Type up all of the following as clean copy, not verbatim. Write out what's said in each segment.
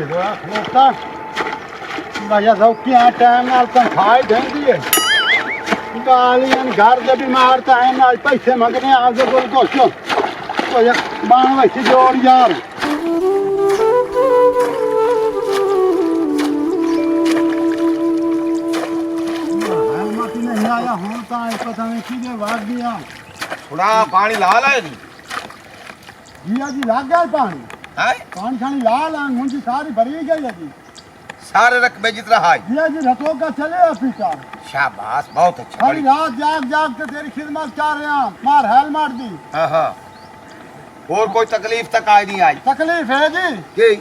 रोआ खलोता भैया सौखियां टाइम नाल तनख्वाह देंदी है गालियां घर दे बीमार टाइम नाल पैसे मंगने आपदे कोल कुछ भैया बाण विच जोड़ यार हेलमेट नहीं आया हुण तां पता नहीं किदे वाग गया थोड़ा पानी ला लाए नी जिया जी लग गया पानी है पानी छानी लाल आंग मुंजी सारी भरी गई है जी सारे रकबे जितना हाई जिया जी रतो का चले पीछा शाबाश बहुत अच्छा सारी रात जाग जाग के तेरी खिदमत कर रहे हैं मार हेलमेट दी हाँ और कोई तकलीफ तक आई नहीं आई तकलीफ है जी की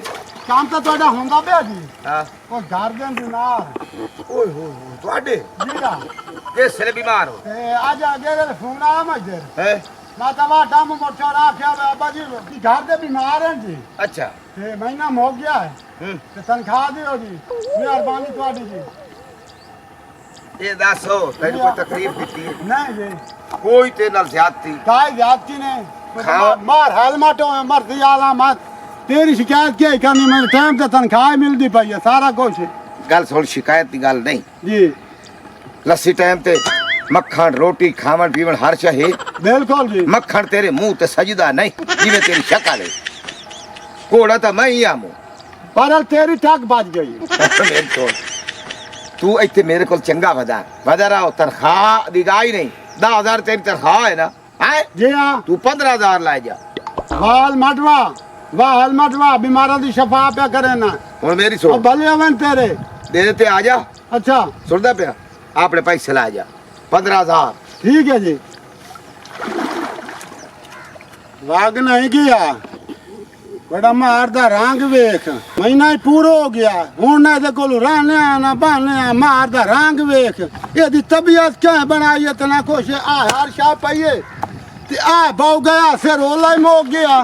काम तो ਤੁਹਾਡਾ ਹੁੰਦਾ ਪਿਆ ਜੀ हाँ ਉਹ ਘਰ ਦੇ ਬਿਮਾਰ ओए हो ਤੁਹਾਡੇ ਜੀਗਾ किस से बीमार हो ਤੇ ਅੱਜ ਅੱਗੇ ਦੇ ਫੋਨ ਆ ਮਜਰ है ਮੈਂ ਤਾਂ ਵਾ ਟਮ ਮੋਟਾ ਰੱਖਿਆ ਬਾਬਾ ਜੀ ਕਿ ਘਰ ਦੇ ਬਿਮਾਰ ਹਨ ਜੀ अच्छा ਤੇ ਮਹੀਨਾ ਹੋ ਗਿਆ ਹੈ ਤੇ ਤਨਖਾਹ ਦਿਓ ਜੀ ਮਿਹਰਬਾਨੀ ਤੁਹਾਡੀ ਜੀ ये दसो तेरी कोई तकलीफ दी ਨਹੀਂ ਜੀ कोई ते नाल ज्यादती ਕਾਇ ਜਾਤੀ ਨੇ हाँ। ਮਾਰ हेलमेट मर्दी आला मत तेरी शिकायत क्या करनी मैंने टाइम से तनख्वाह मिलती पई है सारा कुछ गल सुन शिकायत की गल नहीं जी लस्सी टाइम ते मक्खन रोटी खावन पीवन हर चाहे बिल्कुल जी मक्खन तेरे मुंह ते सजदा नहीं जिवें तेरी शक्ल है घोड़ा तो मैं ही आमू पर तेरी ठग बच गई मेरी छोड़ तू इत्थे मेरे को चंगा वधा रहा तनख्वाह दी गाई नहीं 10,000 तेरी तनख्वाह है ना है जी हाँ तू 15,000 ला जा वाल मटवा वाह मटवा बीमारों की शफा पे करे ना हुन मेरी और सुन भले अवन तेरे दे देते आ जा अच्छा सुनदा पिया अपने पैसे ला जा 15,000 ठीक है जी वाग नहीं किया बड़ा मार दा रंग वेख महीना ही पूरा हो गया हूं ना दे कोल रहने ना बहने मार दा रंग वेख एदी तबीयत क्या बनाई है तना कुछ आ हर शा पाइए ते आ बहु गया से रोला ही मोक गया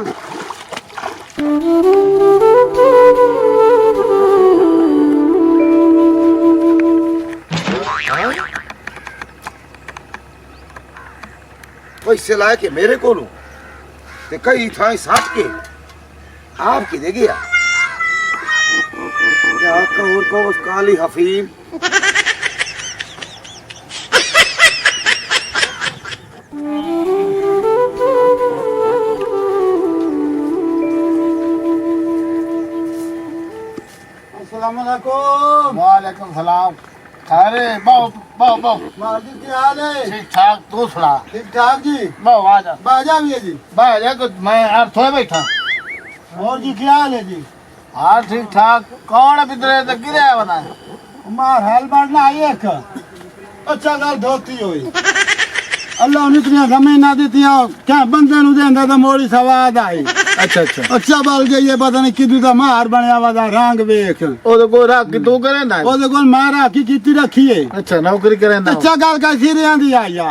पैसे लाए के मेरे को ते कई थाई साथ के आपकी दे गया क्या कहो को उस काली हफीम अस्सलाम वालेकुम वालेकुम सलाम। अरे बहु बहु बहु मालदी क्या हाल है ठीक ठाक तू सुना ठीक ठाक जी बहु आ जा बाजा भी है जी भाई जा तो मैं यार थोड़े बैठा और जी क्या हाल है जी हाँ ठीक ठाक कौन है पितरे तो गिरे बना मार हेलमेट ना आई एक अच्छा गल धोती हुई अल्लाह ने इतनी जमीन दी क्या बंदे नु देंदा तो मोड़ी सवाद आई अच्छा अच्छा अच्छा बल गई है पता नहीं किदू दा मार बनया वा दा रंग वेख ओ तो कोई राख की तू करे ना ओदे कोल मारा की कीती रखी है अच्छा नौकरी करे ना अच्छा गल का सिरियां दी आई आ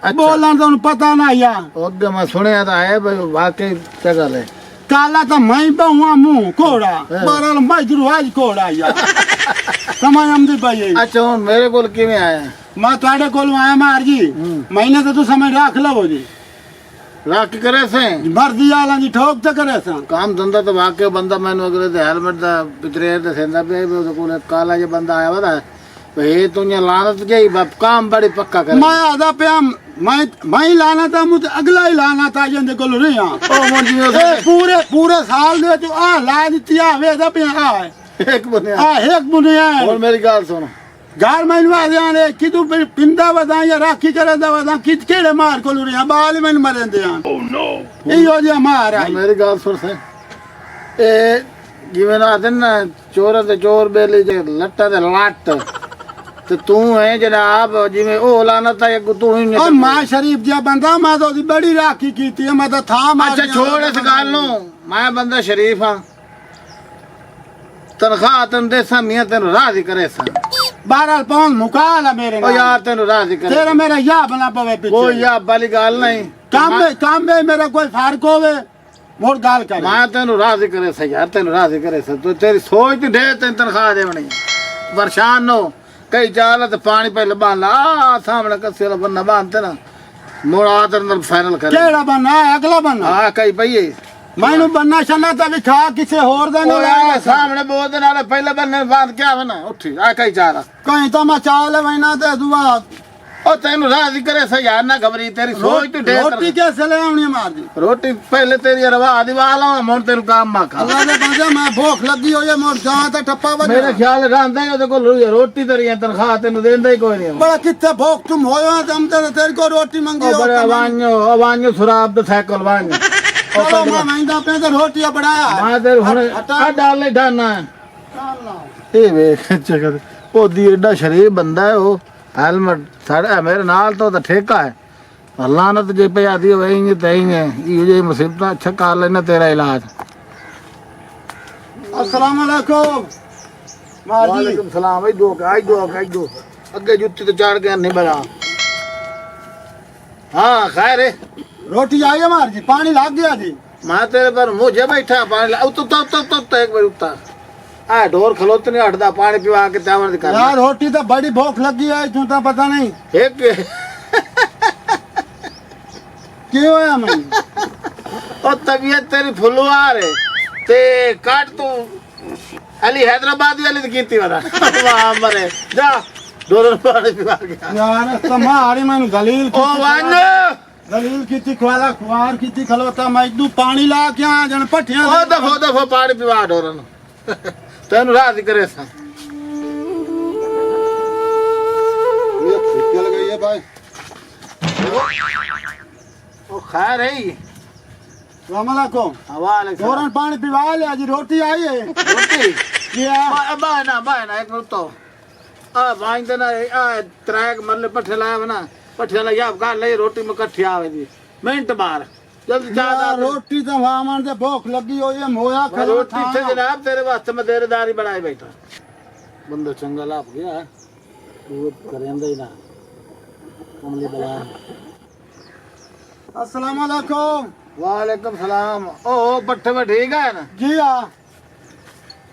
अच्छा बोलन तो पता ना आया ओके मैं सुने था है भाई वाकई जगह है काला तो मैं बहुआ मुंह कोड़ा बरल मजरू आज कोड़ा या समय हम दी पई अच्छा हूँ मेरे को किवें आया मैं ਤੁਹਾਡੇ ਕੋਲ ਆਇਆ ਮਾਰ ਜੀ ਮਹੀਨੇ ਤੇ ਤੂੰ ਸਮਝ ਰੱਖ ਲਵੋ ਜੀ राख की करे से ਮਰਜ਼ੀ ਵਾਲਾਂ ਦੀ ਠੋਕ ਤੇ ਕਰੇ ਸਾਂ काम धंधा तो वाकई बंदा मैंने अगले ते हेलमेट दा पितरे ते सेंदा पे वो कोल काला जे बंदा आया वा भाई तू ने लानत गई बाप काम बड़ी पक्का करे ਮੈਂ ਆਦਾ ਪਿਆ ਮੈਂ ਲਾਣਾ ਤਾਂ ਮੁਝ ਅਗਲਾ ਹੀ ਲਾਣਾ ਤਾਂ ਜਾਂਦੇ ਕੋਲ ਨਹੀਂ ਆ ओ मुर्जी ਪੂਰੇ ਸਾਲ ਦੇ ਤੂੰ ਆ ਲਾ ਦਿੱਤੀ ਆ ਵੇਦਾ ਪਿਆ ਆ एक बने ਇੱਕ ਬੁਨਿਆ और मेरी गाल सुन ਘਰ ਮੈਨੂੰ ਆਦਿਆਂ ਨੇ ਕਿਦੂ ਪਿੰਦਾ ਵਦਾ ਜਾਂ ਰਾਖੀ ਕਰਦਾ ਵਦਾ ਕਿਹੜੇ ਮਾਰ ਕੋਲ ਰਿਆ ਬਾਲ ਮੈਨੂੰ ਮਰਦੇ ਆ ਓ ਨੋ ਇਹੋ ਜਿਹਾ ਮਾਰ ਆ मेरी गाल सुन से ए जिवें ना आदन ना चोर ते चोर बेली जे लट्टा ते लाट ते तू है जनाब जिवें ओ लानत है तू ही ओ मां शरीफ जिहा बंदा मैं तो ओदी बड़ी राखी कीती है मैं तो था मार अच्छा छोड़ इस गल नु मैं बंदा शरीफ हां तनख्वाह तन दे सा मियां तेन राजी करे सा 12 पाउंड मुकाला मेरे ओ यार तेन राजी करे तेरा मेरा या बना पवे पीछे कोई या वाली गल नहीं काम में मेरा कोई फर्क होवे मोर गाल कर मैं तेन राजी करे सा यार तेन राजी करे सा तू तेरी सोच ते दे तेन तनख्वाह देवनी परेशान नो कई चाल ते पानी पहले बांध ला सामने कसे ला बन्ना बांधते ना मोड़ आदर फाइनल करे केड़ा बना है अगला बना हां कई भई ਮੈਨੂੰ ਬੰਨਾ ਛੰਨਾ ਤਾਂ ਵੀ ਖਾ ਕਿਸੇ ਹੋਰ ਦਾ ਨਾ ਉਹ ਸਾਹਮਣੇ ਬੋਲ ਦੇ ਨਾਲ ਪਹਿਲੇ ਬੰਨੇ ਬਾਤ ਕਿਆ ਵਾ ਨਾ ਉੱਠੀ ਆ ਕਈ ਚਾਰਾ ਕਹੀਂ ਤਾਂ ਮੈਂ ਚਾਲ ਵੈਨਾ ਤੇ ਦੁਆ ਉਹ ਤੈਨੂੰ ਰਾਜ਼ੀ ਕਰੇ ਸਯਾਰ ਨਾ ਘਬਰੀ ਤੇਰੀ ਸੋਚ ਤੂੰ ਢੇਰ ਰੋਟੀ ਕਿਵੇਂ ਲੈ ਆਉਣੀ ਮਾਰਦੀ ਰੋਟੀ ਪਹਿਲੇ ਤੇਰੀ ਰਵਾ ਦੀ ਵਾਲਾ ਹੁਣ ਤੈਨੂੰ ਕੰਮ ਮਾ ਖਾ ਅੱਲਾ ਦੇ ਬੰਦੇ ਮੈਂ ਭੁੱਖ ਲੱਗੀ ਹੋਈ ਹੈ ਮੋਰ ਜਾਂ ਤੇ ਟੱਪਾ ਵੱਜ ਮੇਰੇ ਖਿਆਲ ਰਾਂਦਾ ਹੀ ਉਹਦੇ ਕੋਲ ਰੋਟੀ ਤੇਰੀ ਤਨਖਾਹ ਤੈਨੂੰ ਦੇਂਦਾ ਹੀ ਕੋਈ ਨਹੀਂ ਬੜਾ ਕਿੱਥੇ ਭੁੱਖ ਤੁਮ ਹੋਇਆ ਤਮ ਤੇ ਤੇਰੇ ਕੋ ਰੋਟੀ ਮੰਗੀ ਉਹ ਬੜਾ ਵਾਂਝੋ ਸੁਰਾਬ ਦਾ ਸਾਈਕਲ ਵਾਂਝ ਚਲੋ ਮੈਂ ਮਹਿੰਦਾ ਪੇ ਤੇ ਰੋਟੀਆਂ ਬਣਾਇਆ ਮੈਂ ਤੇ ਹੁਣ ਆ ਡਾਲ ਲੈ ਢਾਨਾ ਇਹ ਵੇਖ ਚੱਕਰ ਉਹਦੀ ਐਡਾ ਸ਼ਰੀਫ ਬੰਦਾ ਹੈ ਉਹ ਹੈਲਮਟ ਸਾਡਾ ਮੇਰੇ ਨਾਲ ਤਾਂ ਠੇਕਾ ਹੈ ਲਾਨਤ ਜੇ ਪਿਆ ਦੀ ਹੋਵੇ ਇੰਜ ਤੈਂ ਇਹ ਜੇ ਮੁਸੀਬਤਾਂ ਅੱਛਾ ਕਰ ਲੈਣਾ ਤੇਰਾ ਇਲਾਜ अस्सलाम वालेकुम मार जी वालेकुम सलाम आई दो ਅੱਗੇ ਜੁੱਤੀ ਤੇ ਚੜ ਗਿਆ ਨਹੀਂ ਬੜਾ हाँ खैर है रोटी आई है मार जी पानी लग गया जी मैं तेरे पर मुझे बैठा पानी तो एक बार उठता आ ढोर खलोते नहीं हटदा पानी पिवा के चावल कर यार रोटी तो बड़ी भूख लगी है तू तो पता नहीं एक क्यों है मैं और तबीयत तेरी फुलवार है ते काट तू अली हैदराबादी वाली कीती वाला वाह मरे जा ढोर पानी पिवा के यार तुम्हारी मैंने दलील ओ वान दलील की खुआला खुआर की खलोता मैं दू पानी ला के आ जन पठियां ओ दफो पानी पिवा ढोरन तेन रात करे सा ये निकल गई है भाई ओ खैर है अस्सलाम वालेकुम हवाले फौरन पानी पिवा ले जी रोटी आई है रोटी क्या बाना एक मिनट तो आ वाइन देना आ ट्रैक मरले पठे लाया बना पठे ला या का ले रोटी में कट्ठी आवे दी मिनट बार जल्दी जा यार रोटी तो वामन दे भूख लगी हो ये मोया खा रोटी से जनाब तेरे वास्ते मैं देरदारी बनाए बैठा बंदा चंगा लाभ गया तू करेंदा ही ना कमली बला अस्सलाम वालेकुम वालेकुम सलाम ओ पट्ठे में ठीक है ना जी हाँ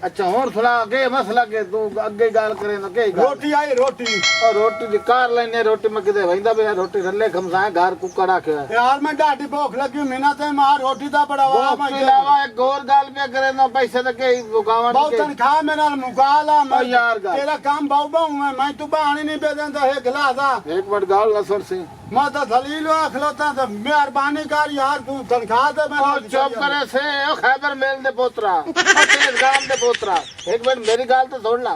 अच्छा और थोड़ा के मसला के तू अगे गाल करे ना के रोटी आई रोटी और रोटी दी कार लेने रोटी में किदे वंदा बे रोटी रले खमसा घर कुकड़ा के यार मैं डाटी भूख लगी मिना ते मार रोटी दा बड़ा वाह मैं के अलावा एक और गाल पे करे ना पैसे तो के मुकावन बहुत तनखा मेरा मुकाला मैं यार गाल। तेरा काम बहु बहु मैं तू बहाने नहीं बेदंदा है गिलासा एक मिनट गाल ना सुन सी मैं तो दलील हुआ खलोता तो मेहरबानी कर यार तू तनखा दे मैं ओ चुप करे से ओ खैबर मेल दे पोतरा ओ तेज गाम दे पोतरा एक मिनट मेरी गाल तो सुन ला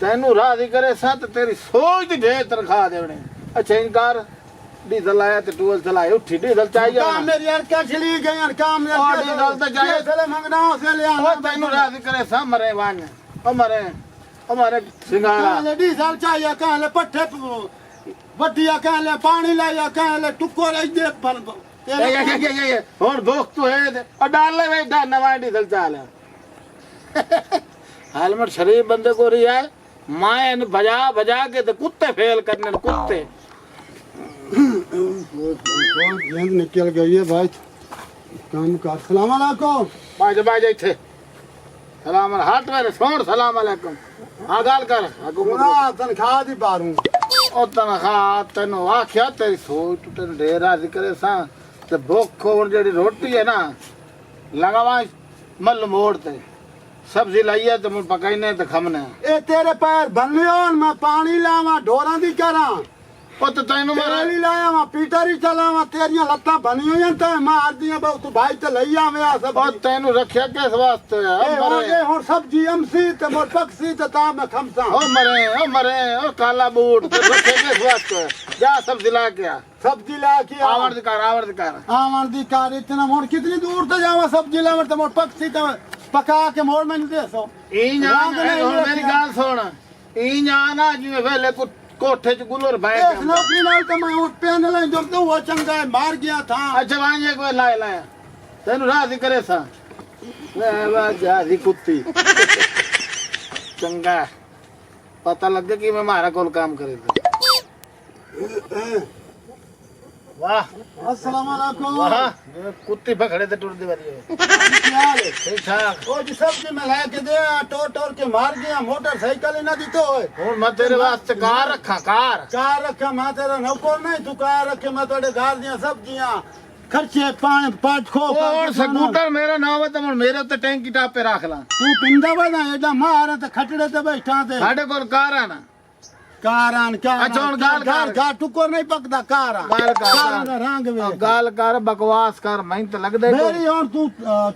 तेनू राजी करे सा तो तेरी सोच दी ढेर तनखा देवने अच्छा इनकार डीजल आया तो टूल चलाए उठी डीजल चाहिए काम मेरी यार क्या चली गई यार काम यार और डीजल तो चाहिए चले मंगना से ले ओ तेनू राजी करे सा मरे वान ओ मरे सिंगारा लेडी साल चाहिए कहां ले पट्ठे वटिया कहां ले पानी लाया कहां ले टुको ले दे बन ये और दोस्त तो है और डाल ले भाई डाल नवा डीजल चाल हेलमेट शरीफ बंदे को रही है माए बजा बजा के तो कुत्ते फेल करने कुत्ते गेंद निकल गई है भाई काम कर सलाम अलैकुम बाज बाज थे सलाम हाथ वाले छोड़ सलाम अलैकुम हाँ गाल कर पूरा तनख्वाह दी पारूं ओ तनख्वाह तेन आख्या तेरी सोच तेन ढेर राजी करे सा ते भुख और जेडी रोटी है ना लगावा मल मोड़ ते सब्जी लाई है तो मुझ पकाईने ते खमने ए तेरे पैर बन लियो मैं पानी लावा ढोरा दी करा ओ तो तेन तेरी लाया मैं पीटर ही चलावा तेरियां लत्तां बनी हुई ते मार दियां बहुत तू भाई ते लई आवे आ सब ओ तेन रखया किस वास्ते ए मरे हुन सब्जी अमसी ते मोर पक्षी ते ता मैं खमसा ओ मरे ओ काला बूट ते रखे किस वास्ते जा सब्जी ला के आ सब्जी ला के आवर कर आवन दी कार इतना मोर कितनी दूर ते जावा सब्जी लावर ते मोर पक्षी ते पका के मोर मैंने दे सो ई जान मेरी गाल सुन ई जाना जिवें वेले कोठे च गुलर भाई इस नौकरी नाल तो मैं उठ पे न ले जो तो वो चंगा है मार गया था अच्छा वहां एक बार लाया तेन राजी करे सा ले बाजा दी कुत्ती चंगा पता लग गया कि मैं मारा कोल काम करे वाह अस्सलाम वालेकुम वाह कुत्ती पकड़े ते टुर दी वाली क्या हाल है ठीक ठाक ओ जी सब्जी में ला के दे टोर टोर के मार गया मोटरसाइकिल ना दी तो हुन मैं तेरे वास्ते कार रखा कार रखा मैं तेरा नौकर नहीं तू कार रखे मैं तेरे घर दियां सब्जियां खर्चे पानी पाट खो और स्कूटर मेरा नाम है तो मेरे उत्ते टैंकी टापे रख ला तू पिंदा वदा एडा मार ते खटड़े ते बैठा ते साडे कोल कार है ना कारान क्या अच्छा, हुन गाल कर। गाल टुकर नहीं पकदा कारा गाल कर। कारा दा रंग वे गाल कर बकवास कर मैं तो लग दे मेरी और तू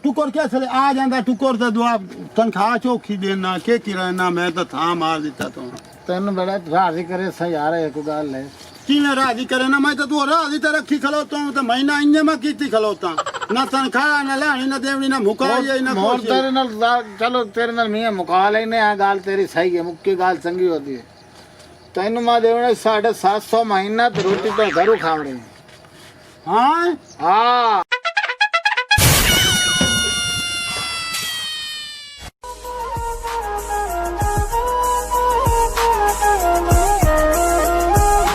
टुकर कैसे आ जांदा टुकर ते दुआ तनखा चौखी देना के किराना मैं तो था मार दिता तो तेन बड़ा राजी करे सही यार एक गाल है किवें राजी करे ना मैं तो तू राजी ते रखी खलोता हूं ते महीना इंजे मैं कीती खलोता ना तनखा ना लाणी ना देवनी ना मुकाई ना मोर कुछ तेरे नाल चलो तेरे नाल मियां मुका लेने आ गाल तेरी सही है मुक्की गाल चंगी होती है तेन मां देवने 750 महीना तो रोटी तो घरू खावणी हां हाँ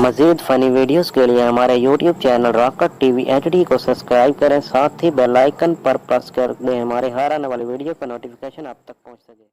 मज़ीद फ़नी वीडियोस के लिए हमारे YouTube channel rocket TV HD को सब्सक्राइब करें, साथ ही बेल आइकन पर प्रेस कर दें हमारे हर आने वाली वीडियो का नोटिफिकेशन आप तक पहुंच सके।